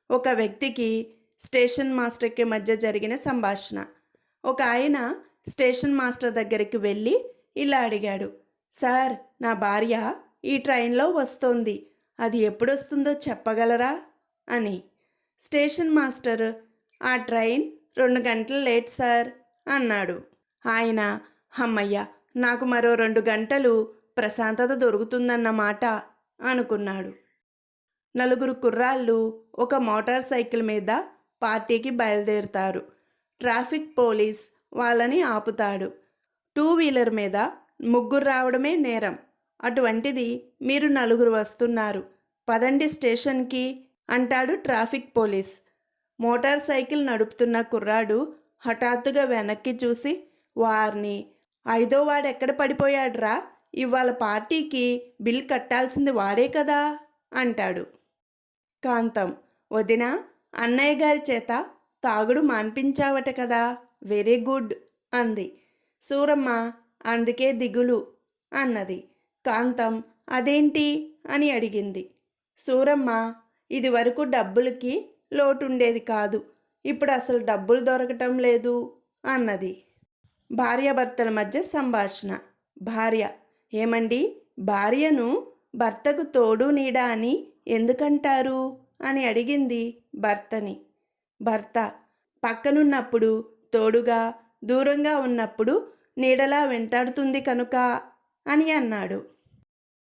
ఒక వ్యక్తికి స్టేషన్ మాస్టర్కి మధ్య జరిగిన సంభాషణ. ఒక ఆయన స్టేషన్ మాస్టర్ దగ్గరికి వెళ్ళి ఇలా అడిగాడు, సార్, నా భార్య ఈ ట్రైన్లో వస్తోంది, అది ఎప్పుడొస్తుందో చెప్పగలరా అని. స్టేషన్ మాస్టర్, ఆ ట్రైన్ 2 గంటలు లేట్ సార్ అన్నాడు. ఆయన, అమ్మయ్య, నాకు మరో 2 గంటలు ప్రశాంతత దొరుకుతుందన్నమాట అనుకున్నాడు. 4 కుర్రాళ్ళు ఒక మోటార్ సైకిల్ మీద పార్టీకి బయలుదేరుతారు. ట్రాఫిక్ పోలీస్ వాళ్ళని ఆపుతాడు. 2 వీలర్ మీద 3 రావడమే నేరం, అటువంటిది మీరు 4 వస్తున్నారు, పదండి స్టేషన్కి అంటాడు ట్రాఫిక్ పోలీస్. మోటార్ సైకిల్ నడుపుతున్న కుర్రాడు హఠాత్తుగా వెనక్కి చూసి, వారిని, 5వ వాడెక్కడ పడిపోయాడ్రా, ఇవాళ పార్టీకి బిల్ కట్టాల్సింది వాడే కదా అంటాడు. కాంతం, వదినా, అన్నయ్య గారి చేత తాగుడు మాన్పించావట కదా, వెరీ గుడ్ అంది. సూరమ్మ, అందుకే దిగులు అన్నది. కాంతం, అదేంటి అని అడిగింది. సూరమ్మ, ఇది వరకు డబ్బులకి లోటుండేది కాదు, ఇప్పుడు అసలు డబ్బులు దొరకటం లేదు అన్నది. భార్యాభర్తల మధ్య సంభాషణ. భార్య, ఏమండి, భార్యను భర్తకు తోడు నీడ అని ఎందుకంటారు అని అడిగింది భర్తని. భర్త, పక్కనున్నప్పుడు తోడుగా, దూరంగా ఉన్నప్పుడు నీడలా వెంటాడుతుంది కనుక అని అన్నాడు.